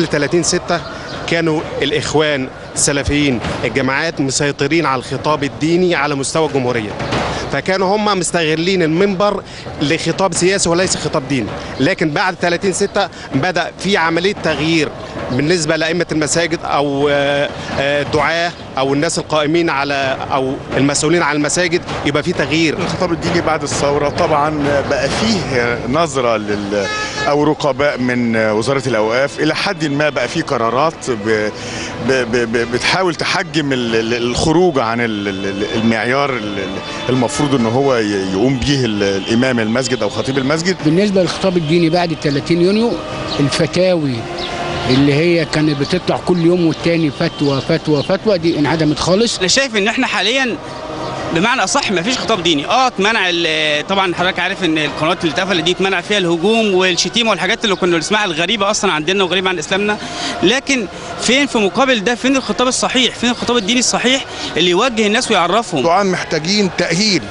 قبل 30/6 كانوا الإخوان السلفيين الجماعات مسيطرين على الخطاب الديني على مستوى الجمهورية، فكانوا هم مستغلين المنبر لخطاب سياسي وليس خطاب ديني. لكن بعد 30/6 بدأ في عملية تغيير بالنسبة لأئمة المساجد أو الدعاة أو الناس القائمين على أو المسؤولين عن المساجد، يبقى في تغيير. الخطاب الديني بعد الثورة طبعا بقى فيه نظرة أو رقباء من وزارة الأوقاف إلى حد ما، بقى فيه قرارات بتحاول تحجم الخروج عن المعيار المفروض ان هو يقوم به الامام المسجد او خطيب المسجد. بالنسبه للخطاب الديني بعد 30 يونيو الفتاوي اللي هي كانت بتطلع كل يوم والتاني فتوى فتوى فتوى دي انعدمت خالص. انا شايف ان احنا حاليا بمعنى اصح ما فيش خطاب ديني. اتمنع طبعا حضرتك عارف ان القنوات اللي اتقفلت دي اتمنع فيها الهجوم والشتيمه والحاجات اللي كنا بنسمعها الغريبه اصلا عندنا وغريبه عن اسلامنا، لكن فين في مقابل ده؟ فين الخطاب الصحيح؟ فين الخطاب الديني الصحيح اللي يوجه الناس ويعرفهم؟ طبعا محتاجين تأهيل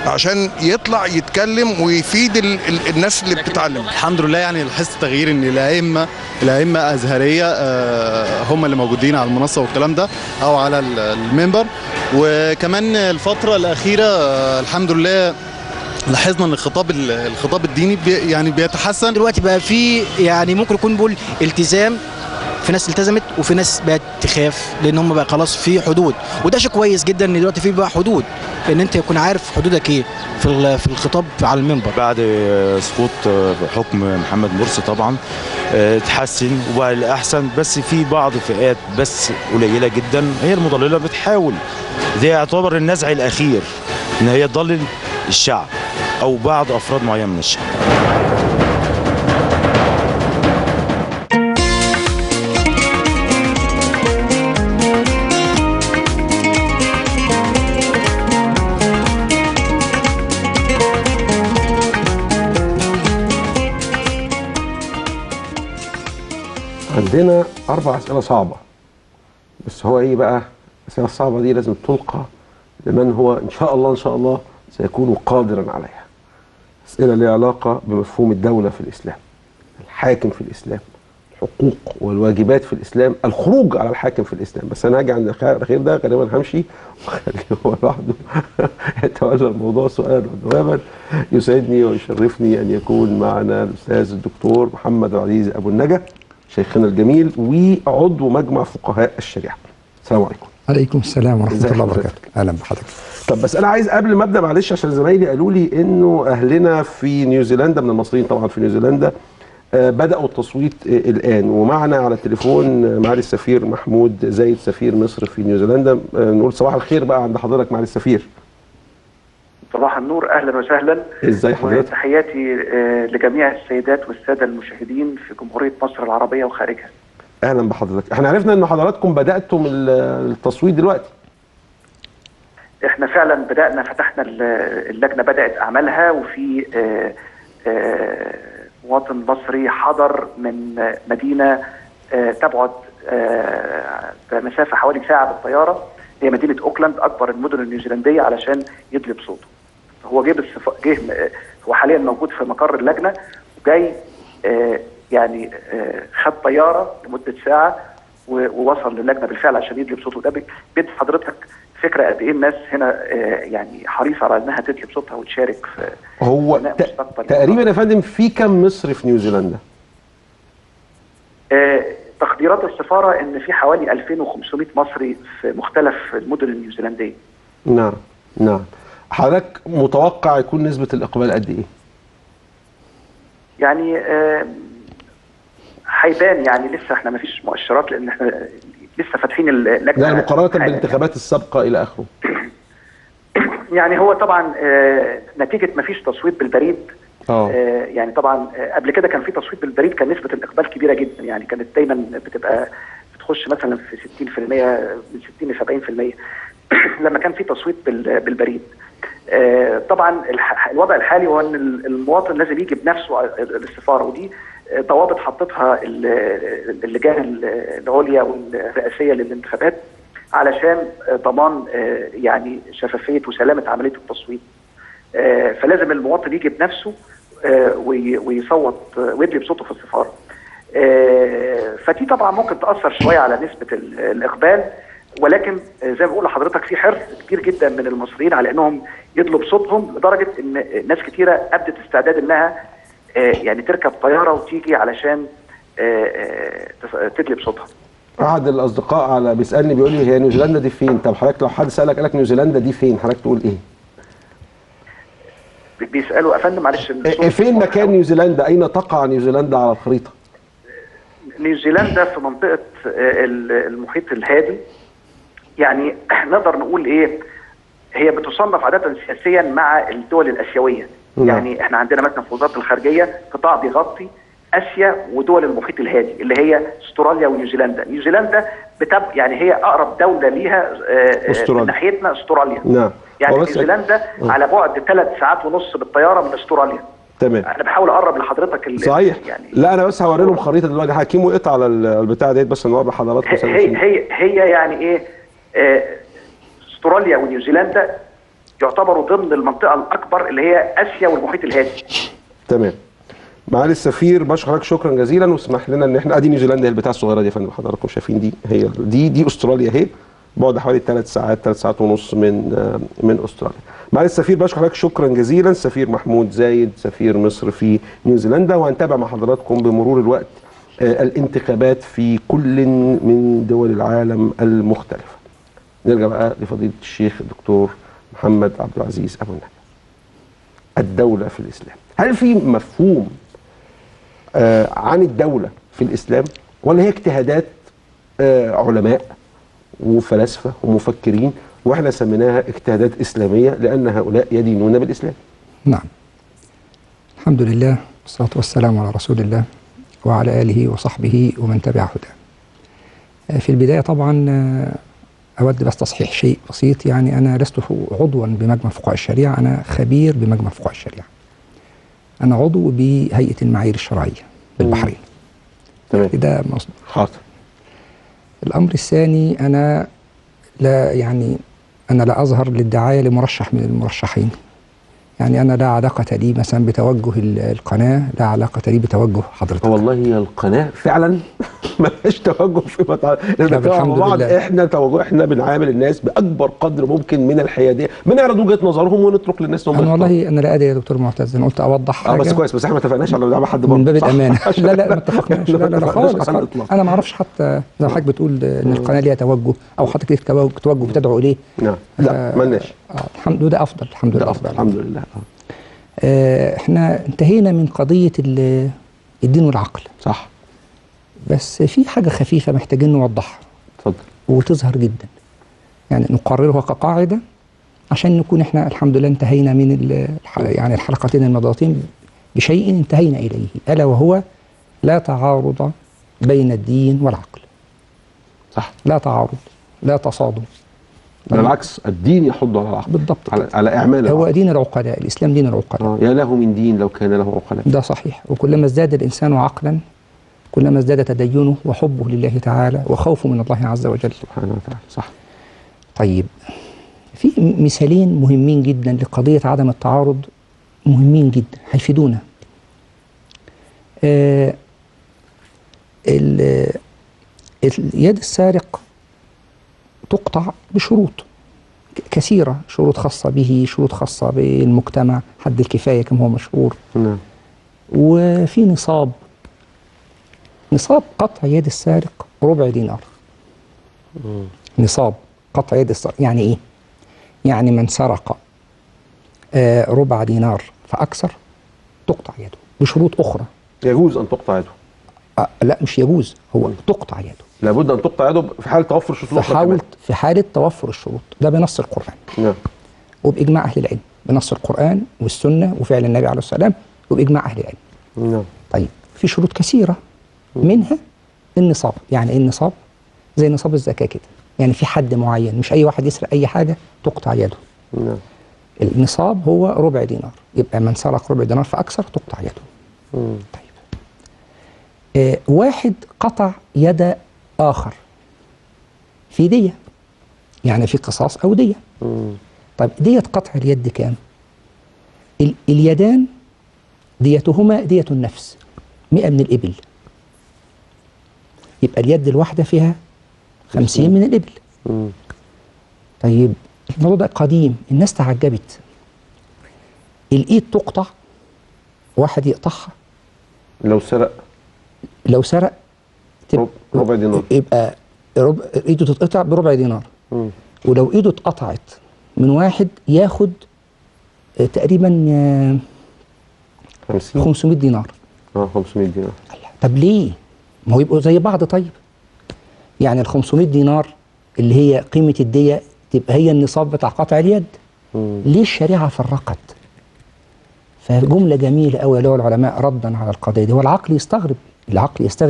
عشان يطلع يتكلم ويفيد الناس اللي بتتعلم. الحمد لله يعني لاحظت تغيير ان الائمه ازهريه هم اللي موجودين على المنصه والكلام ده او على المنبر. وكمان الفتره الاخيره الحمد لله لاحظنا ان الخطاب الديني يعني بيتحسن. دلوقتي بقى في يعني ممكن يكون بقول التزام، في ناس التزمت وفي ناس بقت تخاف لان هم بقى خلاص في حدود، وده شيء كويس جدا ان دلوقتي في بقى حدود، ان انت تكون عارف حدودك ايه في الخطاب على المنبر. بعد سقوط حكم محمد مرسي طبعا اتحسن وبقى الاحسن، بس في بعض فئات بس قليله جدا هي المضلله بتحاول، ده يعتبر النزع الاخير ان هي تضلل الشعب او بعض افراد معين من الشعب. عندنا 4 أسئلة صعبة، بس هو ايه بقى؟ الأسئلة الصعبة دي لازم تلقى لمن هو إن شاء الله سيكون قادرا عليها. أسئلة لها علاقة بمفهوم الدولة في الإسلام، الحاكم في الإسلام، الحقوق والواجبات في الإسلام، الخروج على الحاكم في الإسلام. بس أنا هاجي عند الأخير ده غالبا همشي وخليه هو لوحده يتولى الموضوع سؤالا وجوابا. يسعدني ويشرفني أن يكون معنا الأستاذ الدكتور محمد العزيز أبو النجا، شيخنا الجميل وعضو مجمع فقهاء الشريعة. السلام عليكم. عليكم السلام ورحمة الله وبركاته. أهلا بحضرتك. طب بس أنا عايز قبل ما أبدأ معلش عشان زمايلي قالوا لي إنه أهلنا في نيوزيلندا من المصريين طبعا في نيوزيلندا بدأوا التصويت الآن، ومعنا على التليفون معالي السفير محمود زايد سفير مصر في نيوزيلندا. نقول صباح الخير بقى عند حضرتك معالي السفير. صباح النور، اهلا وسهلا. ازاي حضرتك؟ وتحياتي لجميع السيدات والساده المشاهدين في جمهوريه مصر العربيه وخارجها. اهلا بحضرتك. احنا عرفنا ان حضراتكم بداتم التصويت دلوقتي. احنا فعلا بدانا، فتحنا اللجنه بدات اعمالها، وفي مواطن مصري حضر من مدينه تبعد بمسافه حوالي ساعه بالطياره، هي مدينه اوكلاند اكبر المدن النيوزيلنديه، علشان يدلي بصوته. هو جه هو حاليا موجود في مقر اللجنه، وجاي يعني خد طياره لمده ساعه ووصل للجنه بالفعل عشان يدلي بصوته. ده بيدي حضرتك فكره قد ايه الناس هنا يعني حريصه على انها تدلي بصوتها وتشارك في هو تقريبا يا فندم في كم مصري في نيوزيلندا؟ تقديرات السفاره ان في حوالي 2500 مصري في مختلف المدن النيوزيلنديه. نعم. حضرتك متوقع يكون نسبه الاقبال قد ايه؟ يعني هيبان، يعني لسه احنا ما فيش مؤشرات لان احنا لسه فاتحين اللجنه. لا مقارنه بالانتخابات السابقه الى اخره. يعني هو طبعا نتيجه ما فيش تصويت بالبريد. يعني طبعا قبل كده كان في تصويت بالبريد، كان نسبه الاقبال كبيره جدا، يعني كانت دايما بتبقى بتخش مثلا في 60% من 60 ل 70% لما كان في تصويت بالبريد. طبعا الوضع الحالي هو ان المواطن لازم يجي بنفسه السفاره، ودي ضوابط حطتها اللجان العليا والرئاسيه للانتخابات علشان ضمان يعني شفافيه وسلامه عمليه التصويت. فلازم المواطن يجي بنفسه ويصوت ويدلي بصوته في السفاره. فدي طبعا ممكن تاثر شويه على نسبه الاقبال، ولكن زي ما بقول لحضرتك في حرص كبير جدا من المصريين على انهم يطلب صوتهم، لدرجه ان ناس كتيره ابدت استعداد انها يعني تركب طياره وتيجي علشان تطلب صوتها. احد الاصدقاء بيسالني بيقول لي هي نيوزيلندا دي فين؟ طب حضرتك لو حد سالك قالك نيوزيلندا دي فين، حضرتك تقول ايه؟ بيسالوا يا فندم معلش فين مكان نيوزيلندا؟ اين تقع نيوزيلندا على الخريطه؟ نيوزيلندا في منطقه المحيط الهادي، يعني نقدر نقول ايه، هي بتصنف عاده سياسيا مع الدول الاسيويه. يعني احنا عندنا مثلا في وزاره الخارجيه قطاع بيغطي اسيا ودول المحيط الهادي اللي هي استراليا ونيوزيلندا. نيوزيلندا يعني هي اقرب دوله ليها من ناحيتنا استراليا. نعم. يعني نيوزيلندا على بعد 3 ساعات ونص بالطياره من استراليا. تمام. انا بحاول اقرب لحضرتك صحيح. يعني لا انا بس هوري لهم خريطه دلوقتي، حكيم وقطع على البتاع ديت بس نوري لحضراتكم. هي يعني ايه، استراليا ونيوزيلندا يعتبروا ضمن المنطقه الاكبر اللي هي اسيا والمحيط الهادي. تمام. معالي السفير بشكر حضرتك شكرا جزيلا، واسمح لنا ان احنا ادي نيوزيلندا هي البتاعه الصغيره دي يا فندم، حضراتكم شايفين دي هي دي استراليا اهي، بعد حوالي 3 ساعات ونص من استراليا. معالي السفير بشكر حضرتك شكرا جزيلا. السفير محمود زايد سفير مصر في نيوزيلندا، وهنتابع مع حضراتكم بمرور الوقت الانتخابات في كل من دول العالم المختلفه. نرجع بقى لفضيله الشيخ الدكتور محمد عبد العزيز ابو النجا. الدوله في الاسلام، هل في مفهوم عن الدولة في الإسلام، ولا هي اجتهادات علماء وفلاسفة ومفكرين وإحنا سميناها اجتهادات إسلامية لأن هؤلاء يدينون بالإسلام؟ نعم. الحمد لله والصلاة والسلام على رسول الله وعلى آله وصحبه ومن تبع هداه. في البداية طبعا أود بس تصحيح شيء بسيط، يعني أنا لست عضوا بمجمع فقهاء الشريعة، أنا خبير بمجمع فقهاء الشريعة. أنا عضو بهيئة المعايير الشرعية بالبحرين. تمام. ده مصدر. حاضر. الأمر الثاني، أنا لا أظهر للدعاية لمرشح من المرشحين. يعني أنا لا علاقة لي مثلا بتوجه القناة، لا علاقة لي بتوجه حضرتك. والله هي القناة فعلا ما لهاش توجه فيما الحمد لله. احنا بنعامل الناس بأكبر قدر ممكن من الحيادية، بنعرض وجهة نظرهم ونترك للناس أنا والله أنا لا أدري يا دكتور معتز، أنا قلت أوضح حاجة. بس كويس، بس احنا ما اتفقناش على دعم حد من باب الأمانة. لا ما اتفقناش. لا خالص. أنا ما أعرفش حتى زي ما حضرتك بتقول إن القناة ليها توجه أو حضرتك ليك توجه بتدعو إليه. نعم. لا مالناش. الحمد لله أفضل. الحمد لله أفضل. الحمد لله. احنا انتهينا من قضية الدين والعقل. صح. بس في حاجة خفيفة محتاجين نوضحها. اتفضل. وتظهر جدا. يعني نقررها كقاعدة عشان نكون احنا الحمد لله انتهينا من يعني الحلقتين الماضيتين بشيء انتهينا إليه، ألا وهو لا تعارض بين الدين والعقل. صح. لا تعارض، لا تصادم. بالعكس الدين يحض على العقل. بالضبط. على اعمال هو دين العقلاء، الاسلام دين العقلاء. يا له من دين لو كان له عقلاء. ده صحيح. وكلما ازداد الانسان عقلا كلما ازداد تدينه وحبه لله تعالى وخوفه من الله عز وجل سبحانه وتعالى. صح. طيب، في مثالين مهمين جدا لقضية عدم التعارض، مهمين جدا هيفيدونا. اليد السارق تقطع بشروط كثيرة، شروط خاصة به، شروط خاصة بالمجتمع، حد الكفاية كما هو مشهور. نعم. وفي نصاب قطع يد السارق ربع دينار. نصاب قطع يد السارق يعني ايه؟ يعني من سرق ربع دينار فأكثر تقطع يده بشروط أخرى. يجوز أن تقطع يده؟ لا مش يجوز، هو تقطع يده. لابد أن تقطع يده في حالة توفر الشروط. في حالة توفر الشروط، ده بنص القرآن. نعم. وبإجماع أهل العلم، بنص القرآن والسنة وفعل النبي عليه الصلاة والسلام وبإجماع أهل العلم. نعم. طيب، في شروط كثيرة منها النصاب. يعني ايه النصاب؟ زي نصاب الزكاة كده، يعني في حد معين، مش أي واحد يسرق أي حاجة تقطع يده. نعم. النصاب هو ربع دينار، يبقى من سرق ربع دينار فأكثر تقطع يده. طيب، واحد قطع يد آخر في دية، يعني في قصاص أو دية. طيب، دية قطع اليد كام؟ اليدان ديتهما دية النفس 100 من الإبل. يبقى اليد الواحدة فيها 50 من الإبل. طيب الموضوع ده قديم، الناس تعجبت. الإيد تقطع، واحد يقطعها لو سرق ربع دينار، يبقى ايده تتقطع بربع دينار. ولو ايده اتقطعت من واحد ياخد تقريبا 500 دينار. 500 دينار. طب ليه؟ ما هو يبقوا زي بعض. طيب يعني ال 500 دينار اللي هي قيمة الدية تبقى هي النصاب بتاع قطع اليد. ليه الشريعة فرقت؟ فجملة جميلة قوي اللي هو العلماء ردا على القضية دي. هو العقل يستغرب،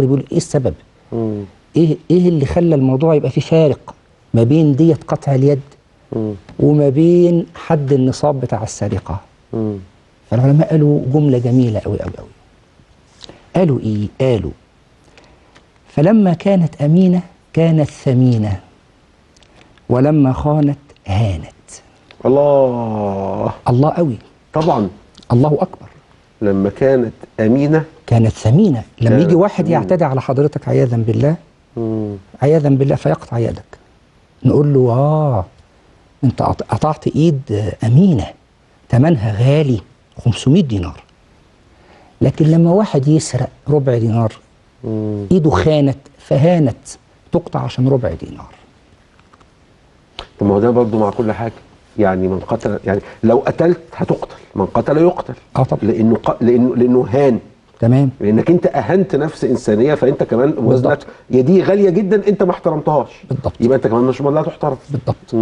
يقول ايه السبب؟ ايه اللي خلى الموضوع يبقى فيه فارق ما بين دية قطع اليد وما بين حد النصاب بتاع السرقة؟ فالعلماء قالوا جملة جميلة قوي قوي قوي. قالوا ايه؟ قالوا فلما كانت أمينة كانت ثمينة، ولما خانت هانت. الله قوي طبعا، الله أكبر. لما كانت أمينة كانت ثمينة. لما يجي واحد يعتدي على حضرتك عياذا بالله، عياذا بالله، فيقطع يدك، نقول له انت قطعت ايد أمينة ثمنها غالي 500 دينار. لكن لما واحد يسرق ربع دينار، ايده خانت فهانت، تقطع عشان ربع دينار. طب ما هو ده برضه مع كل حاجة. يعني من قتل، يعني لو قتلت هتقتل، من قتل يقتل. طبعا. لانه هان. تمام. لانك انت اهنت نفس انسانيه، فانت كمان وزنك دي غاليه جدا، انت ما احترمتهاش. بالضبط. يبقى انت كمان مش لا تحترم. بالضبط.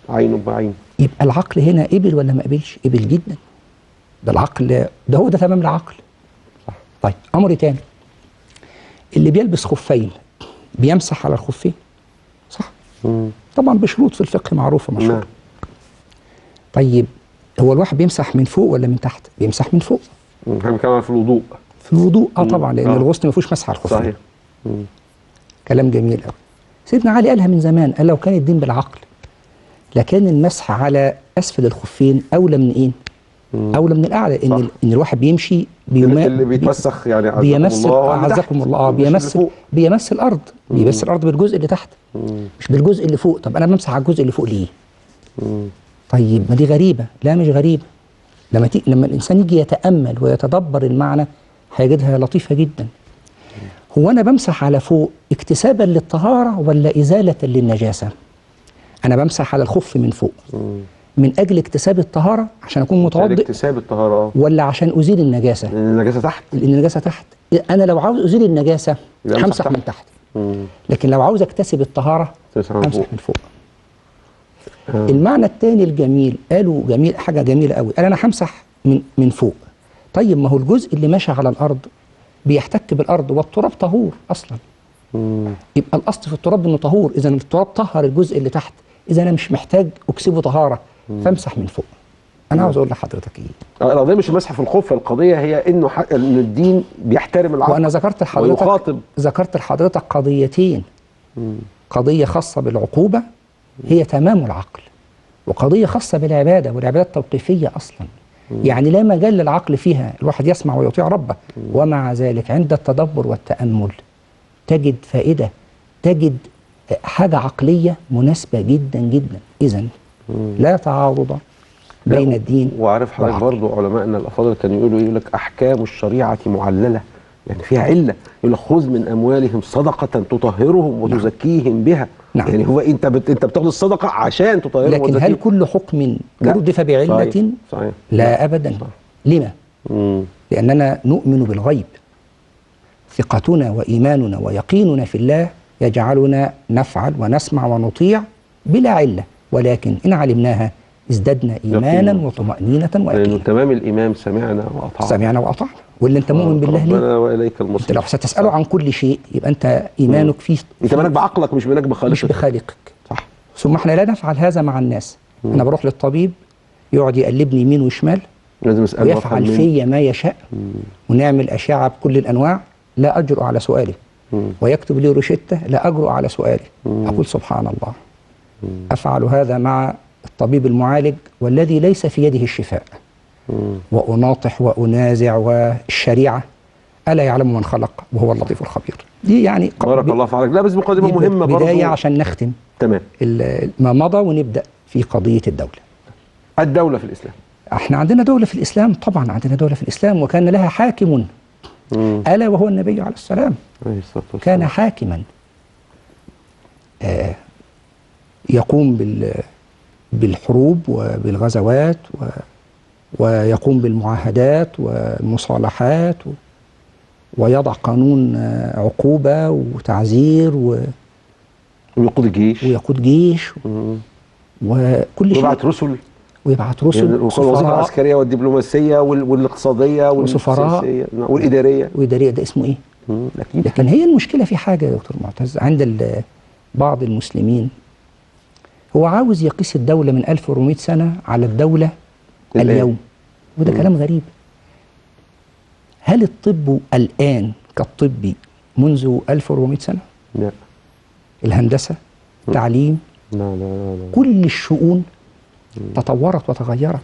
عينه بعين. يبقى العقل هنا قبل ولا ما قبلش؟ قبل جدا. ده العقل ده هو ده تمام العقل. صح. طيب امر تاني، اللي بيلبس خفين بيمسح على الخفين، صح؟ طبعا بشروط في الفقه معروفه مشهوره. طيب هو الواحد بيمسح من فوق ولا من تحت؟ بيمسح من فوق. هنتكلم في الوضوء. في الوضوء طبعا، لان الغسل ما فيهوش مسح على الخفين. صحيح. كلام جميل قوي. سيدنا علي قالها من زمان، قال لو كان الدين بالعقل لكان المسح على اسفل الخفين اولى من ايه؟ اولى من الاعلى. ان الواحد بيمشي اللي بيتوسخ يعني اعزكم الله بيمس الارض، بيمس الارض بالجزء اللي تحت مش بالجزء اللي فوق. طب انا بمسح على الجزء اللي فوق ليه؟ طيب ما دي غريبه. لا مش غريبه. لما الانسان يجي يتامل ويتدبر المعنى هيجدها لطيفه جدا. هو انا بمسح على فوق اكتسابا للطهاره ولا ازاله للنجاسه؟ انا بمسح على الخف من فوق من اجل اكتساب الطهاره عشان اكون متوضئ، اكتساب الطهاره، ولا عشان ازيل النجاسه؟ لان النجاسه تحت. لان النجاسه تحت. انا لو عاوز ازيل النجاسه همسح من تحت. لكن لو عاوز اكتسب الطهاره همسح من فوق. المعنى الثاني الجميل قالوا جميل، حاجه جميله قوي، قال انا همسح من فوق. طيب ما هو الجزء اللي ماشي على الارض بيحتك بالارض والتراب طهور اصلا. يبقى الاصل في التراب انه طهور، اذا التراب طهر الجزء اللي تحت، اذا انا مش محتاج اكسبه طهاره فامسح من فوق. انا عاوز اقول لحضرتك ايه؟ القضيه مش المسح في الخف، القضيه هي انه ان الدين بيحترم العقل. وانا ذكرت لحضرتك قضيتين. قضيه خاصه بالعقوبه هي تمام العقل، وقضيه خاصه بالعباده، والعبادات توقيفيه اصلا. يعني لا مجال للعقل فيها، الواحد يسمع ويطيع ربه، ومع ذلك عند التدبر والتامل تجد فائده، تجد حاجه عقليه مناسبه جدا جدا. اذا لا تعارض بين الدين. وعارف حضرتك برضه علمائنا الافاضل كانوا يقول لك احكام الشريعه معلله، يعني فيها عله. يقول لك خذ من اموالهم صدقه تطهرهم وتزكيهم بها. نعم. يعني هو انت بتاخد الصدقه عشان تطهرهم لكن وتزكيهم. هل كل حكم أردف بعله؟ صحيح. لا ابدا. لما؟ لاننا نؤمن بالغيب. ثقتنا وايماننا ويقيننا في الله يجعلنا نفعل ونسمع ونطيع بلا عله، ولكن ان علمناها ازددنا ايمانا وطمانينه ويقينا. لانه تمام الامام سمعنا واطعنا. واللي انت مؤمن بالله ليه؟ ربنا واليك المصير. انت لو ستساله عن كل شيء يبقى انت ايمانك فيه. انت مالك بعقلك مش مالك بخالقك. مش بخالقك. صح. ثم احنا لا نفعل هذا مع الناس. انا بروح للطبيب يقعد يقلبني يمين وشمال، لازم اساله ويفعل فيا ما يشاء، ونعمل اشعه بكل الانواع، لا اجرؤ على سؤاله. ويكتب لي روشته لا اجرؤ على سؤاله. اقول سبحان الله. افعل هذا مع الطبيب المعالج والذي ليس في يده الشفاء. وأناطح وأنازع، والشريعة ألا يعلم من خلق وهو اللطيف الخبير. دي يعني بارك الله في حضرتك. لا بس مقدمة مهمة برضه. بداية عشان نختم تمام ما مضى ونبدأ في قضية الدولة. الدولة في الإسلام. احنا عندنا دولة في الإسلام، طبعا عندنا دولة في الإسلام، وكان لها حاكم ألا وهو النبي عليه السلام. كان حاكما يقوم بالحروب وبالغزوات ويقوم بالمعاهدات والمصالحات ويضع قانون عقوبة وتعزير ويقود جيش وكل شيء. ويبعت رسل الوظيفة العسكرية والدبلوماسية والاقتصادية وسفراء والإدارية. ده اسمه إيه؟ لكن هي المشكلة في حاجة يا دكتور معتز عند بعض المسلمين، هو عاوز يقيس الدولة من 1400 سنة على الدولة اليوم، وده كلام غريب. هل الطب الآن كالطب منذ 1400 سنة؟ لا. الهندسة، التعليم، لا. كل الشؤون تطورت وتغيرت.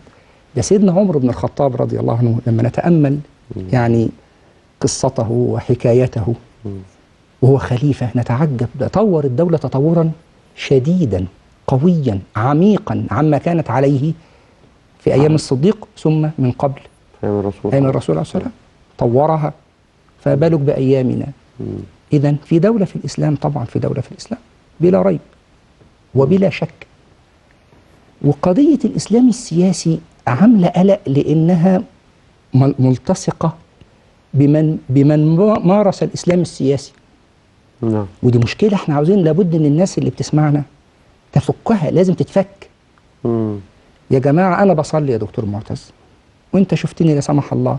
ده سيدنا عمر بن الخطاب رضي الله عنه لما نتأمل يعني قصته وحكايته وهو خليفة نتعجب، ده طور الدولة تطورا شديدا قويا عميقا عما كانت عليه في أيام الصديق ثم من قبل أيام الرسول عليه السلام، طورها، فبالك بأيامنا. إذن في دولة في الإسلام، طبعا في دولة في الإسلام بلا ريب وبلا شك. وقضية الإسلام السياسي عاملة قلق لأنها ملتصقة بمن مارس الإسلام السياسي. ودي مشكلة احنا عاوزين لابد ان الناس اللي بتسمعنا تفكها، لازم تتفك. يا جماعة أنا بصلي يا دكتور معتز وأنت شفتني لا سمح الله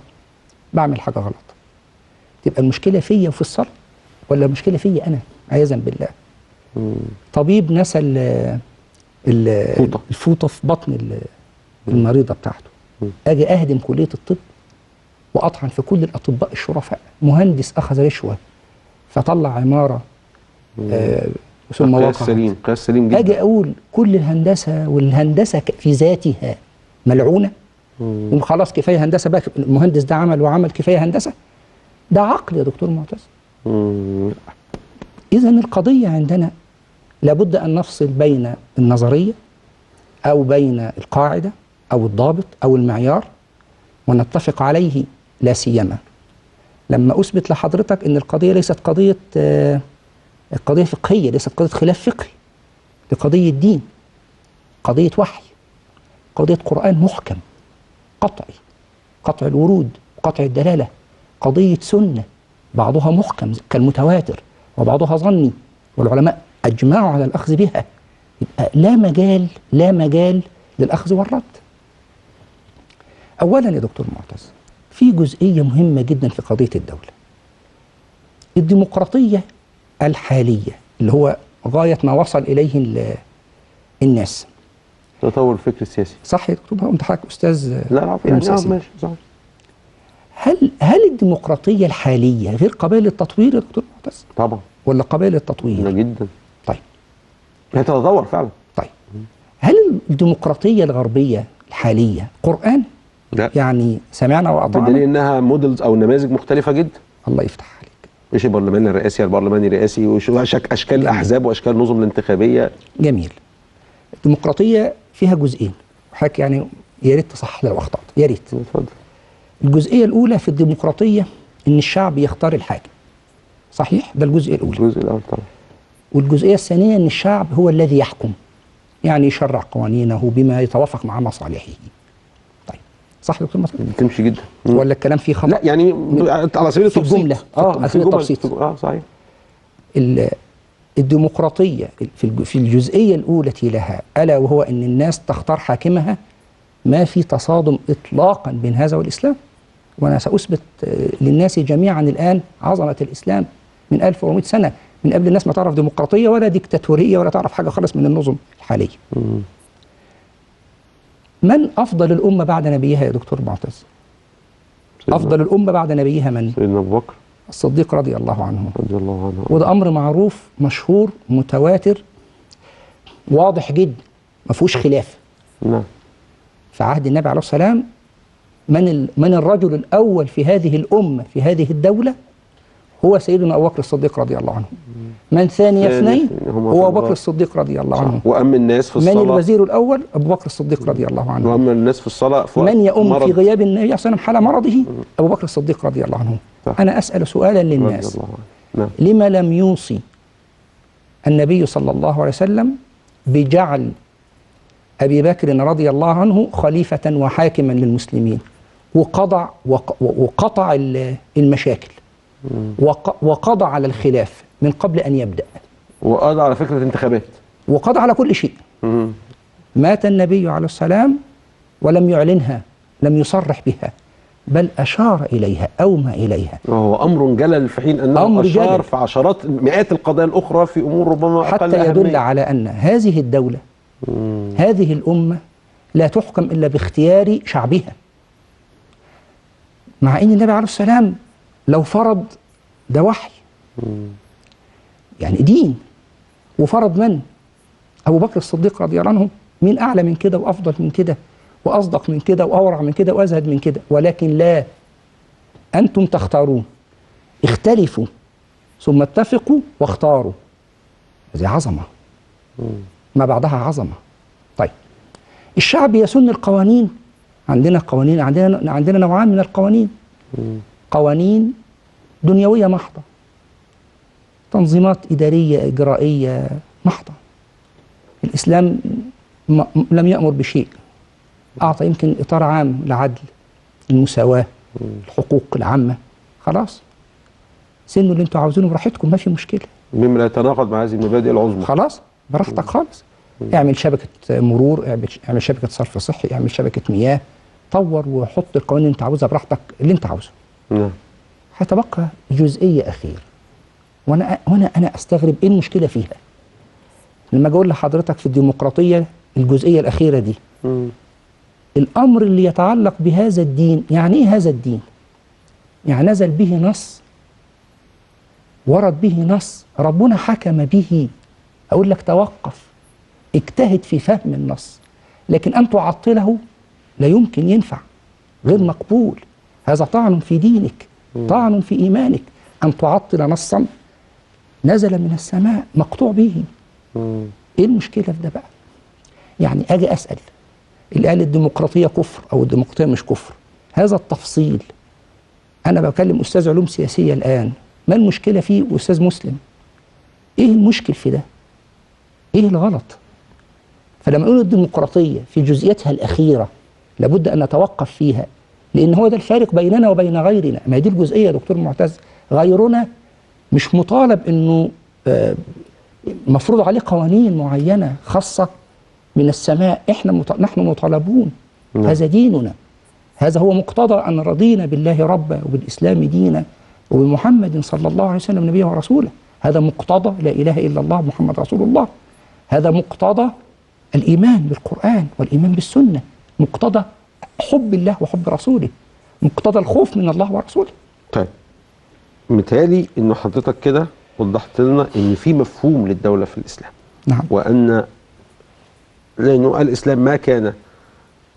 بعمل حاجة غلط، تبقى المشكلة فيا وفي الصلاة ولا المشكلة فيا أنا عياذا بالله؟ طبيب نسى الفوطة في بطن المريضة بتاعته، أجي أهدم كلية الطب وأطعن في كل الأطباء الشرفاء. مهندس أخذ رشوة فطلع عمارة ثم قياس سليم جدا. أجي أقول كل الهندسة والهندسة في ذاتها ملعونة وخلاص كفاية هندسة بقى، المهندس ده عمل وعمل كفاية هندسة. ده عقل يا دكتور معتز. إذن القضية عندنا لابد أن نفصل بين النظرية أو بين القاعدة أو الضابط أو المعيار ونتفق عليه، لا سيما لما أثبت لحضرتك أن القضية ليست قضية فقهية، ليست قضية خلاف فقهي، دي قضية دين، قضية وحي، قضية قرآن محكم قطعي، قطع الورود وقطع الدلالة، قضية سنة بعضها محكم كالمتواتر وبعضها ظني والعلماء أجمعوا على الأخذ بها. يبقى لا مجال للأخذ والرد. أولا يا دكتور معتز في جزئية مهمة جدا في قضية الدولة. الديمقراطية الحالية اللي هو غاية ما وصل إليه الناس، تطور الفكر السياسي. صح يا دكتور؟ أنت حضرتك أستاذ لا ماشي صح. هل الديمقراطية الحالية غير قابلة للتطوير يا دكتور معتز؟ طبعا. ولا قابلة للتطوير؟ جدا. طيب. هي تتطور فعلا. طيب. هل الديمقراطية الغربية الحالية قرآن؟ لا. يعني سمعنا وأطعنا؟ بدليل إنها موديلز أو نماذج مختلفة جدا. الله يفتح عليك. مش البرلمان الرئاسي البرلماني الرئاسي وأشكال الأحزاب وأشكال النظم الانتخابية. جميل. الديمقراطية فيها جزئين، حضرتك يعني يا ريت تصحح لو أخطأت، يا ريت. اتفضل. الجزئية الأولى في الديمقراطية إن الشعب يختار الحاكم. صحيح؟ ده الجزء الأول. الجزء الأول طبعا. والجزئية الثانية إن الشعب هو الذي يحكم، يعني يشرع قوانينه بما يتوافق مع مصالحه. طيب صح يا دكتور مثلا؟ تمشي جدا. ولا الكلام فيه خطأ؟ لا يعني على سبيل التبسيط. في الجملة. على سبيل التبسيط. صحيح. الديمقراطية في الجزئية الأولى لها ألا وهو أن الناس تختار حاكمها، ما في تصادم إطلاقا بين هذا والإسلام. وأنا سأثبت للناس جميعا الآن عظمة الإسلام من 1400 سنة، من قبل الناس ما تعرف ديمقراطية ولا ديكتاتورية ولا تعرف حاجة خالص من النظم الحالية. من أفضل الأمة بعد نبيها يا دكتور معتز؟ أفضل الأمة بعد نبيها من؟ سيدنا أبو بكر الصديق رضي الله عنه. رضي الله عنه. وده أمر معروف مشهور متواتر واضح جدا ما فيهوش خلاف. نعم. في عهد النبي عليه السلام من الرجل الأول في هذه الأمة في هذه الدولة هو سيدنا أبو بكر الصديق رضي الله عنه. من ثاني اثنين هو أبو بكر الصديق رضي الله عنه. وأما الناس في الصلاة من الوزير الأول أبو بكر الصديق رضي الله عنه. وأما الناس في الصلاة من يؤم في غياب النبي صلى الله عليه وسلم حال مرضه أبو بكر الصديق رضي الله عنه. أنا أسأل سؤالا للناس، لما لم يوصي النبي صلى الله عليه وسلم بجعل أبي بكر رضي الله عنه خليفة وحاكما للمسلمين وقطع المشاكل وقضى على الخلاف من قبل أن يبدأ، وقضى على فكرة الانتخابات، وقضى على كل شيء. مات النبي عليه السلام ولم يعلنها، لم يصرح بها، بل أشار إليها، أومى إليها. وهو أمر جلل في حين أنه أشار في عشرات مئات القضايا الأخرى في أمور ربما أقل حتى يدل على أن هذه الدولة هذه الأمة لا تحكم إلا باختيار شعبها. مع أن النبي عليه السلام لو فرض ده وحي يعني دين، وفرض من؟ أبو بكر الصديق رضي الله عنه. مين أعلى من كده وأفضل من كده وأصدق من كده وأورع من كده وأزهد من كده؟ ولكن لا، أنتم تختارون، اختلفوا ثم اتفقوا واختاروا. هذه عظمة ما بعدها عظمة. طيب الشعب يسن القوانين. عندنا قوانين، عندنا نوعان من القوانين. قوانين دنيوية محضة، تنظيمات إدارية إجرائية محضة. الإسلام لم يأمر بشيء، أعطى يمكن إطار عام لعدل، المساواة، الحقوق العامة. خلاص سنوا اللي انتوا عاوزينه براحتكم، ما في مشكلة، مما لا يتناقض مع هذه المبادئ العظمى. خلاص براحتك خالص. اعمل شبكة مرور، اعمل شبكة صرف صحي، اعمل شبكة مياه، طور وحط القوانين اللي انت عاوزها براحتك اللي انت عاوزه. هيتبقى جزئية أخيرة، وأنا أستغرب إيه المشكلة فيها. لما أقول لحضرتك في الديمقراطية الجزئية الأخيرة دي، الأمر اللي يتعلق بهذا الدين. يعني إيه هذا الدين؟ يعني نزل به نص، ورد به نص، ربنا حكم به. أقول لك توقف، اجتهد في فهم النص، لكن أن تعطله لا يمكن، ينفع، غير مقبول. هذا طعن في دينك، طعن في إيمانك، أن تعطل نصا نزل من السماء مقطوع به. إيه المشكلة في ده بقى؟ يعني أجي أسأل اللي قال الديمقراطية كفر أو الديمقراطية مش كفر، هذا التفصيل. أنا بكلم أستاذ علوم سياسية الآن، ما المشكلة فيه وأستاذ مسلم؟ إيه المشكل في ده؟ إيه الغلط؟ فلما نقول الديمقراطية في جزئيتها الأخيرة لابد أن نتوقف فيها، لأن هو ده الفارق بيننا وبين غيرنا. ما دي الجزئية يا دكتور معتز. غيرنا مش مطالب أنه مفروض عليه قوانين معينة خاصة من السماء. نحن مطالبون، هذا ديننا، هذا هو مقتضى أن رضينا بالله ربا وبالإسلام دينا وبمحمد صلى الله عليه وسلم نبيه ورسوله. هذا مقتضى لا إله إلا الله محمد رسول الله. هذا مقتضى الإيمان بالقرآن والإيمان بالسنة، مقتضى حب الله وحب رسوله، مقتضى الخوف من الله ورسوله. طيب متهيألي إنه حضرتك كده وضحت لنا إن في مفهوم للدولة في الإسلام. نعم. وأن لأنه الإسلام ما كان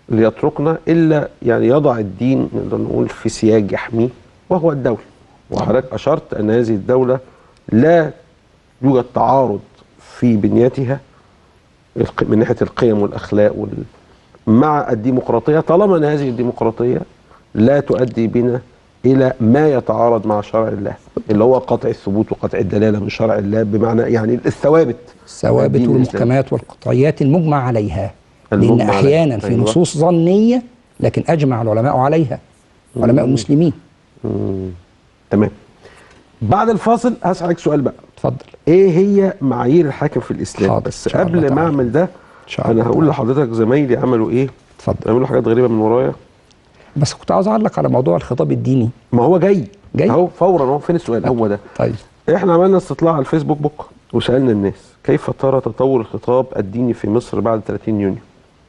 ليتركنا إلا يعني يضع الدين نقدر نقول في سياج يحميه وهو الدولة. وحضرتك أشرت أن هذه الدولة لا يوجد تعارض في بنيتها من ناحية القيم والأخلاق مع الديمقراطية، طالما أن هذه الديمقراطية لا تؤدي بنا إلى ما يتعارض مع شرع الله، اللي هو قطع الثبوت وقطع الدلالة من شرع الله، بمعنى يعني الثوابت والمحكمات والقطعيات المجمع عليها. لأن أحيانا في نصوص ظنية لكن أجمع العلماء عليها، علماء المسلمين. تمام. بعد الفاصل هسألك سؤال بقى. اتفضل. ايه هي معايير الحاكم في الإسلام؟ بس قبل ما اعمل ده انا هقول لحضرتك زمايلي عملوا ايه. اتفضل. عملوا حاجات غريبة من ورايا. بس كنت عاوز اعلق على موضوع الخطاب الديني. ما هو جاي اهو فورا اهو. فين السؤال؟ هو ده. طيب احنا عملنا استطلاع على الفيسبوك وسألنا الناس كيف ترى تطور الخطاب الديني في مصر بعد 30 يونيو.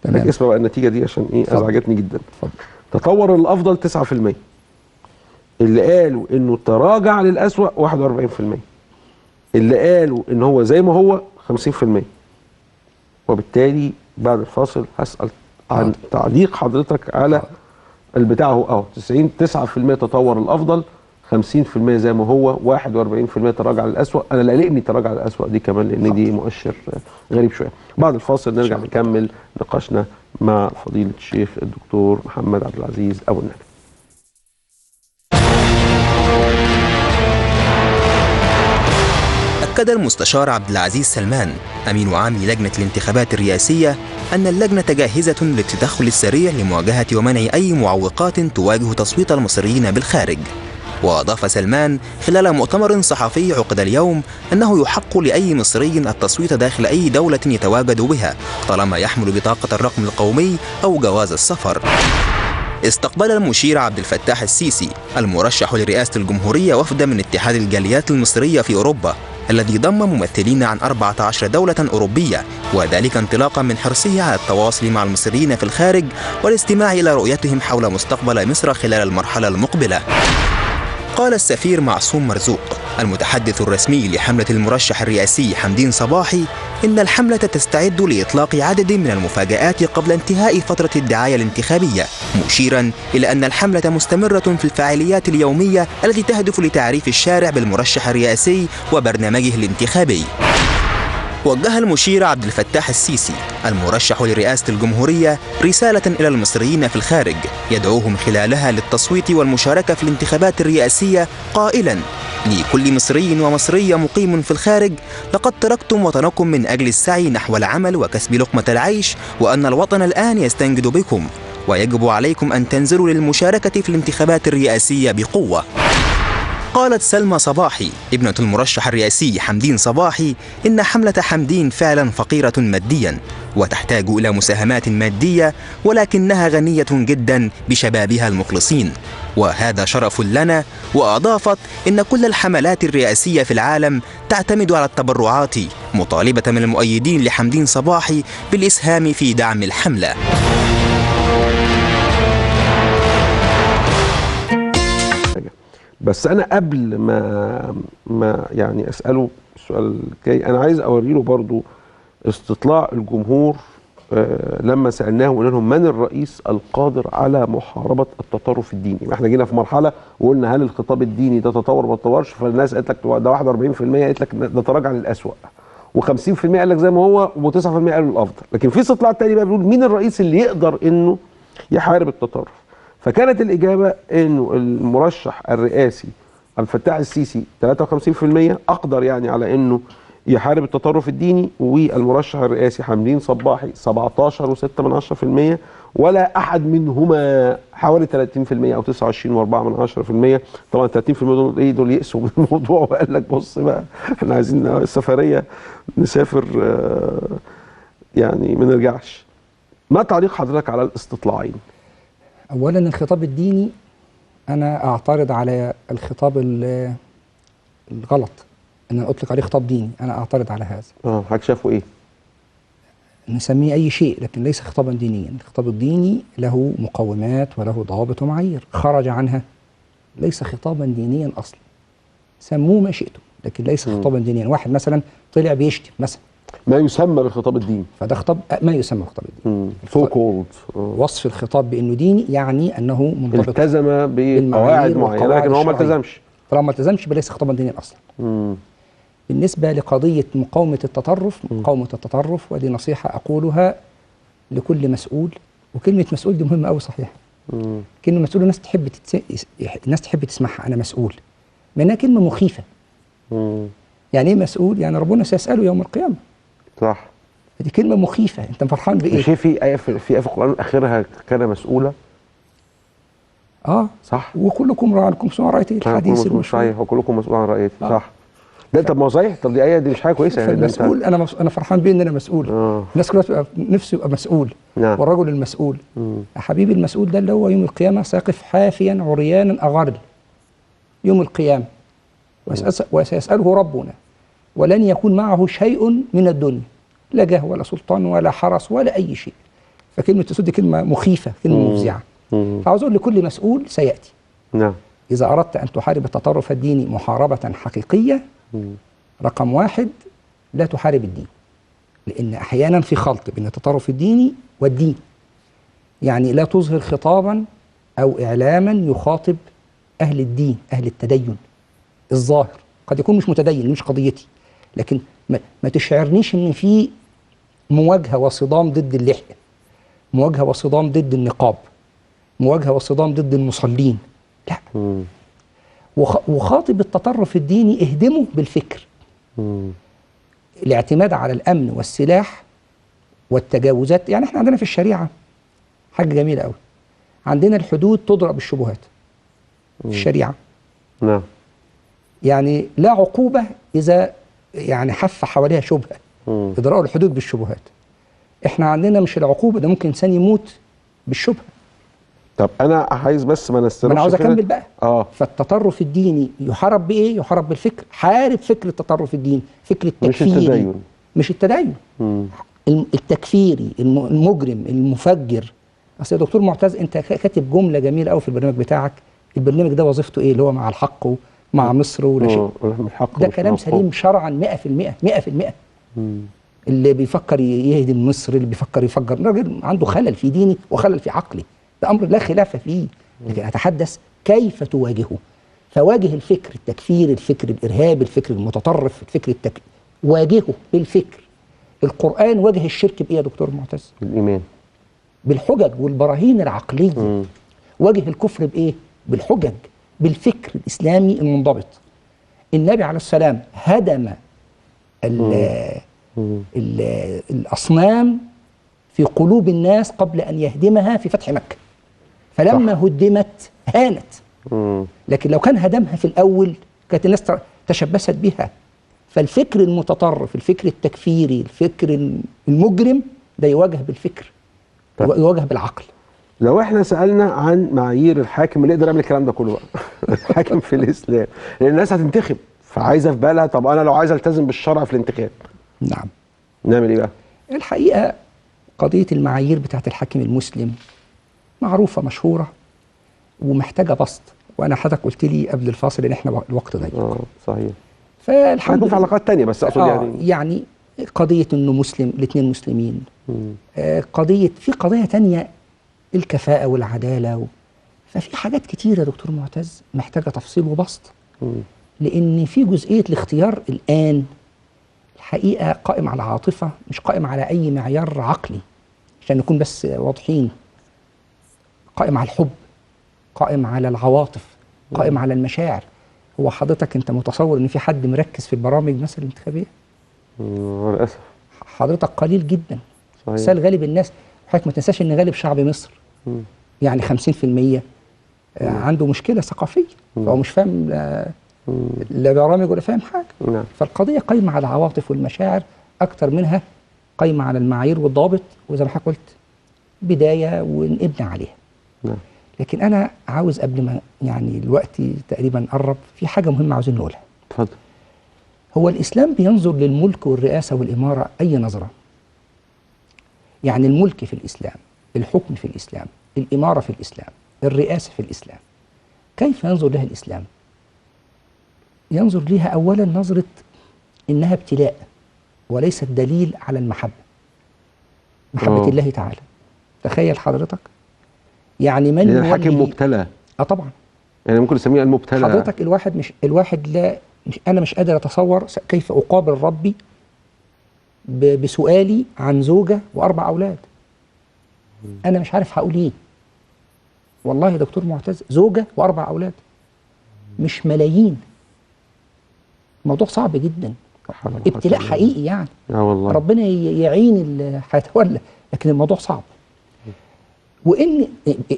تمام. اسمع بقى النتيجة دي عشان ايه ازعجتني جدا. اتفضل. تطور الافضل 9%. اللي قالوا انه تراجع للأسوأ 41%. اللي قالوا ان هو زي ما هو 50%. وبالتالي بعد الفاصل هسأل عن تعليق حضرتك على البتاع اهو 9% تطور الافضل، 50% زي ما هو، 41% تراجع للأسوأ. انا لا قلقني تراجع للأسوأ دي كمان، لان دي مؤشر غريب شويه. بعد الفاصل نرجع نكمل نقاشنا مع فضيله الشيخ الدكتور محمد عبد العزيز ابو النجا. أكد المستشار عبد العزيز سلمان أمين عام لجنة الانتخابات الرئاسية أن اللجنة جاهزة للتدخل السريع لمواجهة ومنع أي معوقات تواجه تصويت المصريين بالخارج. وأضاف سلمان خلال مؤتمر صحفي عقد اليوم أنه يحق لأي مصري التصويت داخل أي دولة يتواجد بها طالما يحمل بطاقة الرقم القومي أو جواز السفر. استقبل المشير عبد الفتاح السيسي المرشح لرئاسة الجمهورية وفد من اتحاد الجاليات المصرية في أوروبا الذي ضم ممثلين عن 14 دولة أوروبية، وذلك انطلاقا من حرصه على التواصل مع المصريين في الخارج والاستماع إلى رؤيتهم حول مستقبل مصر خلال المرحلة المقبلة. قال السفير معصوم مرزوق المتحدث الرسمي لحملة المرشح الرئاسي حمدين صباحي إن الحملة تستعد لإطلاق عدد من المفاجآت قبل انتهاء فترة الدعاية الانتخابية، مشيرا إلى أن الحملة مستمرة في الفعاليات اليومية التي تهدف لتعريف الشارع بالمرشح الرئاسي وبرنامجه الانتخابي. وجه المشير عبد الفتاح السيسي المرشح لرئاسة الجمهورية رسالة إلى المصريين في الخارج يدعوهم خلالها للتصويت والمشاركة في الانتخابات الرئاسية قائلا: لكل مصري ومصرية مقيم في الخارج لقد تركتم وطنكم من أجل السعي نحو العمل وكسب لقمة العيش، وأن الوطن الآن يستنجد بكم ويجب عليكم أن تنزلوا للمشاركة في الانتخابات الرئاسية بقوة. قالت سلمى صباحي ابنة المرشح الرئاسي حمدين صباحي إن حملة حمدين فعلا فقيرة ماديا وتحتاج إلى مساهمات مادية، ولكنها غنية جدا بشبابها المخلصين وهذا شرف لنا. وأضافت إن كل الحملات الرئاسية في العالم تعتمد على التبرعات، مطالبة من المؤيدين لحمدين صباحي بالإسهام في دعم الحملة. بس انا قبل ما يعني اساله السؤال الجاي، انا عايز اوري له برضو استطلاع الجمهور لما سالناهم وقلنا لهم من الرئيس القادر على محاربه التطرف الديني. احنا جينا في مرحله وقلنا هل الخطاب الديني ده تطور ما تطورش، فالناس قالت لك ده 41% قالت لك ده تراجع للاسوء، و50% قال لك زي ما هو، و9% قالوا الافضل. لكن في استطلاع تاني بقى بيقول مين الرئيس اللي يقدر انه يحارب التطرف. فكانت الإجابة إنه المرشح الرئاسي عبد الفتاح السيسي 53% أقدر يعني على إنه يحارب التطرف الديني، والمرشح الرئاسي حمدين صباحي 17.6%، ولا أحد منهما حوالي 30% أو 29.4%. طبعا 30% دول يقسوا بالموضوع وقال لك بص بقى إحنا عايزين السفرية نسافر يعني ما نرجعش. ما تعليق حضرتك على الاستطلاعين؟ أولا الخطاب الديني أنا أعترض على الخطاب الغلط أن أطلق عليه خطاب ديني، أنا أعترض على هذا. حضرتك شايفه إيه؟ نسميه أي شيء لكن ليس خطابا دينيا. الخطاب الديني له مقومات وله ضوابط ومعايير، خرج عنها ليس خطابا دينيا أصلا. سموه ما شئتم لكن ليس خطابا دينيا. واحد مثلا طلع بيشتم مثلا، ما يسمى بالخطاب الديني، فده خطاب ما يسمى بالخطاب الديني. وصف الخطاب بانه ديني يعني انه منضبط، التزم بقواعد معينه لكن هو ما التزمش. طالما ما التزمش فليس خطابا دينيا اصلا. بالنسبه لقضيه مقاومه التطرف، مقاومه التطرف ودي نصيحه اقولها لكل مسؤول، وكلمه مسؤول دي مهمه قوي صحيح. كلمه مسؤول الناس تحب تسمعها، انا مسؤول، لانها كلمه مخيفه. يعني ايه مسؤول؟ يعني ربنا سيساله يوم القيامه. صح. دي كلمة مخيفة، أنت فرحان بإيه؟ مش في آية في القرآن آخرها كان مسؤولا؟ صح. وكلكم راع عنكم مسؤول عن رعيته، الحديث المشهور. صحيح، وكلكم مسؤول عن رعيته. صح. ده طب ما هو صحيح، طب دي آية دي مش حاجة كويسة يعني. مسؤول أنا فرحان بيه إن أنا مسؤول. الناس كلها تبقى نفسه يبقى مسؤول. نعم. والرجل المسؤول. يا حبيبي المسؤول ده اللي هو يوم القيامة سيقف حافيا عريانا أغرل. يوم القيامة. وسيسأله ربنا. ولن يكون معه شيء من الدنيا، لا جاه ولا سلطان ولا حرس ولا أي شيء. فكلمة تسود دي كلمة مخيفة، كلمة مفزعة. فعاوز أقول لكل مسؤول سيأتي. نعم. إذا أردت أن تحارب التطرف الديني محاربة حقيقية، رقم واحد لا تحارب الدين، لأن أحيانا في خلط بين التطرف الديني والدين. يعني لا تظهر خطابا أو إعلاما يخاطب أهل الدين، أهل التدين الظاهر. قد يكون مش متدين، مش قضيتي، لكن ما تشعرنيش إن في مواجهة وصدام ضد اللحية، مواجهة وصدام ضد النقاب، مواجهة وصدام ضد المصلين، لا. وخاطب التطرف الديني اهدمه بالفكر. الاعتماد على الأمن والسلاح والتجاوزات. يعني احنا عندنا في الشريعة حاجة جميلة قوي، عندنا الحدود تضرب بالشبهات في الشريعة. نعم. يعني لا عقوبة إذا يعني حف حواليها شبهة، إضراء الحدود بالشبهات. احنا عندنا مش العقوبة، ده ممكن إنسان يموت بالشبهة. طب أنا عايز بس ما نستناش، أنا عاوز أكمل بقى. فالتطرف الديني يحارب بإيه؟ يحارب بالفكر. حارب فكر التطرف الديني، فكر التكفيري، مش التدين. التكفيري، المجرم، المفجر. أصل يا دكتور معتز أنت كاتب جملة جميلة قوي في البرنامج بتاعك. البرنامج ده وظيفته إيه؟ اللي هو مع الحق ومع مصر ولا شيء. ده كلام سليم شرعا 100%. 100%. اللي بيفكر يهدم مصر، اللي بيفكر يفجر، راجل عنده خلل في ديني وخلل في عقلي، ده أمر لا خلاف فيه. لكن أتحدث كيف تواجهه. فواجه الفكر التكفيري، الفكر الإرهابي، الفكر المتطرف، الفكر واجهه بالفكر. القرآن واجه الشرك بإيه يا دكتور معتز؟ بالإيمان، بالحجج والبراهين العقلية. واجه الكفر بإيه؟ بالحجج، بالفكر الإسلامي المنضبط. النبي عليه السلام هدم الأصنام في قلوب الناس قبل أن يهدمها في فتح مكة. فلما هدمت هانت. لكن لو كان هدمها في الأول كانت الناس تشبثت بها. فالفكر المتطرف، الفكر التكفيري، الفكر المجرم ده يواجه بالفكر، يواجه بالعقل. لو احنا سألنا عن معايير الحاكم اللي يقدر يعمل الكلام ده كله بقى الحاكم في الإسلام، لأن الناس هتنتخب فعايزة في بالها طب أنا لو عايز ألتزم بالشرع في الانتخاب، نعم، نعمل إيه بقى؟ الحقيقة قضية المعايير بتاعت الحاكم المسلم معروفة مشهورة ومحتاجة بسط. وأنا حضرتك قلت لي قبل الفاصل إن إحنا الوقت ضيق. صحيح. فالحمد لله في علاقات تانية بس أقصد يعني قضية إنه مسلم، الاثنين مسلمين. قضية، في قضية تانية الكفاءة والعدالة ففي حاجات كتيرة يا دكتور معتز محتاجة تفصيل وبسط. لأن في جزئية الاختيار الآن الحقيقة قائم على عاطفة، مش قائم على أي معيار عقلي، عشان نكون بس واضحين. قائم على الحب، قائم على العواطف، قائم على المشاعر. هو حضرتك أنت متصور إن في حد مركز في البرامج مثلا الانتخابية؟ للأسف حضرتك قليل جدا. صحيح. سال غالب الناس. حضرتك ما تنساش إن غالب شعب مصر يعني 50% عنده مشكلة ثقافية، فهو مش فاهم لا برامج ولا فاهم حاجة. فالقضية قايمة على العواطف والمشاعر أكتر منها قايمة على المعايير والضابط، وزي ما حضرتك قلت بداية ونبني عليها. لكن أنا عاوز قبل ما يعني الوقت تقريبا قرب، في حاجة مهمة عاوزين نقولها. اتفضل. هو الإسلام بينظر للملك والرئاسة والإمارة أي نظرة؟ يعني الملك في الإسلام، الحكم في الإسلام، الإمارة في الإسلام، الرئاسة في الإسلام، كيف ينظر لها الإسلام؟ ينظر لها أولا نظرة إنها ابتلاء وليست دليل على المحبة، محبة الله تعالى. تخيل حضرتك يعني من الحاكم مبتلى. طبعا يعني ممكن نسميه المبتلى. حضرتك الواحد لا أنا مش قادر أتصور كيف أقابل ربي بسؤالي عن زوجة و4 أولاد. أنا مش عارف هقول إيه. والله يا دكتور معتز، زوجة و4 أولاد، مش ملايين. الموضوع صعب جدا، ابتلاء حقيقي يعني. والله. ربنا يعين اللي هيتولى، لكن الموضوع صعب. وإن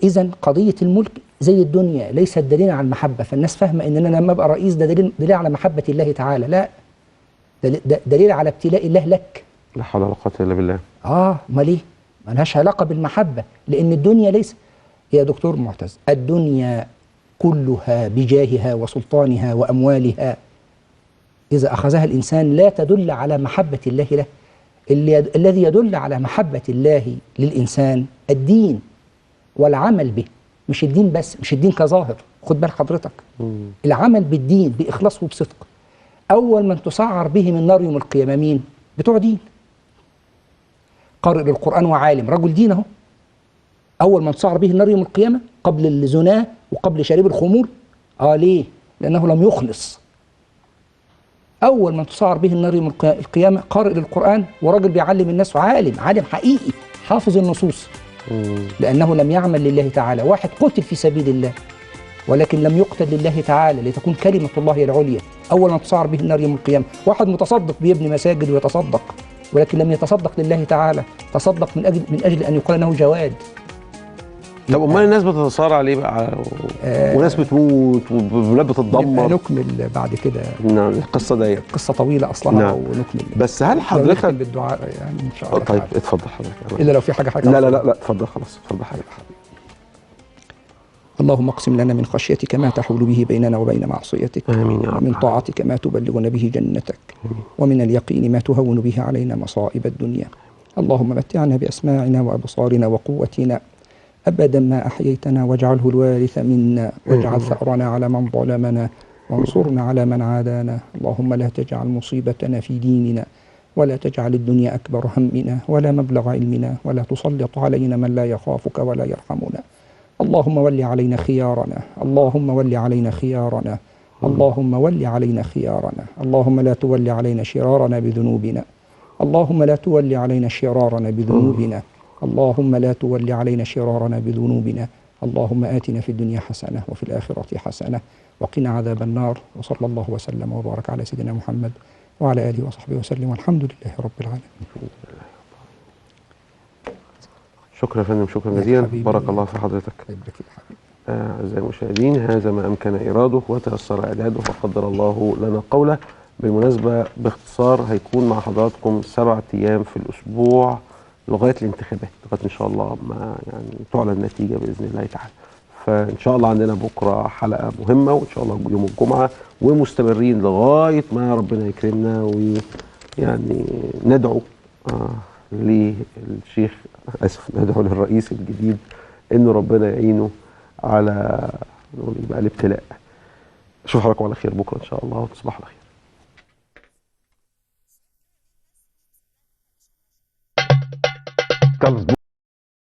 إذا قضية الملك زي الدنيا ليست دليل على المحبة، فالناس فاهمة إن أنا لما أبقى رئيس ده دليل على محبة الله تعالى. لا، ده دليل على ابتلاء الله لك. لا حول ولا قوة إلا بالله. أمال إيه؟ مالهاش علاقة بالمحبة، لأن الدنيا ليس يا دكتور معتز، الدنيا كلها بجاهها وسلطانها وأموالها إذا أخذها الإنسان لا تدل على محبة الله له. الذي يدل على محبة الله للإنسان الدين والعمل به، مش الدين بس، مش الدين كظاهر. خد بال حضرتك، العمل بالدين بإخلاص وبصدق. أول من تسعر به من نار يوم القيامة مين؟ بتوع دين. قارئ للقرآن وعالم، رجل دين أهو. اول من تصعر به النار يوم القيامه قبل الزنا وقبل شريب الخمور. ليه؟ لانه لم يخلص. اول من تصعر به النار يوم القيامه قارئ للقران وراجل بيعلم الناس، عالم حقيقي حافظ النصوص، لانه لم يعمل لله تعالى. واحد قتل في سبيل الله ولكن لم يقتل لله تعالى لتكون كلمه الله هي العليا. اول من تصعر به النار يوم القيامه واحد متصدق بيبني مساجد ويتصدق ولكن لم يتصدق لله تعالى، تصدق من اجل ان يقال انه جواد. طب امال الناس بتتصارع ليه بقى؟ وناس بتموت وبلاد بتتدمر. نكمل بعد كده. نعم القصه دي قصه طويله اصلها. نعم. ونكمل. بس هل حضرتك بالدعاء يعني ان شاء الله. طيب اتفضل حضرتك. الا لو في حاجه لا اتفضل خلاص، اتفضل حضرتك. اللهم اقسم لنا من خشيتك ما تحول به بيننا وبين معصيتك. آمين يا رب. ومن طاعتك ما تبلغنا به جنتك. آمين. ومن اليقين ما تهون به علينا مصائب الدنيا. اللهم متعنا بأسماعنا وأبصارنا وقوتنا أبدا ما أحييتنا واجعله الوارث منا واجعل ثأرنا على من ظلمنا وانصرنا على من عادانا. اللهم لا تجعل مصيبتنا في ديننا ولا تجعل الدنيا أكبر همنا ولا مبلغ علمنا ولا تسلط علينا من لا يخافك ولا يرحمنا. اللهم ول علينا خيارنا، اللهم ول علينا خيارنا، اللهم ول علينا خيارنا. اللهم لا تول علينا شرارنا بذنوبنا، اللهم لا تول علينا شرارنا بذنوبنا، اللهم لا تول علينا شرارنا بذنوبنا. اللهم آتنا في الدنيا حسنة وفي الآخرة حسنة وقنا عذاب النار. وصلى الله وسلم وبارك على سيدنا محمد وعلى آله وصحبه وسلم والحمد لله رب العالمين. شكرا يا فندم، شكرا جزيلا، بارك الله في حضرتك. أعزائي المشاهدين، هذا ما أمكن إراده وتيسر إعداده وقدر الله لنا قوله. بالمناسبة باختصار هيكون مع حضراتكم 7 أيام في الأسبوع لغاية الانتخابات، لغاية إن شاء الله ما يعني تعلن النتيجة بإذن الله تعالى. فإن شاء الله عندنا بكرة حلقة مهمة، وإن شاء الله يوم الجمعة، ومستمرين لغاية ما ربنا يكرمنا ويعني ندعو للشيخ ندعو للرئيس الجديد إنه ربنا يعينه على يبقى الابتلاء. أشوف حضراتكم على خير بكرة إن شاء الله، وتصبحوا على خير.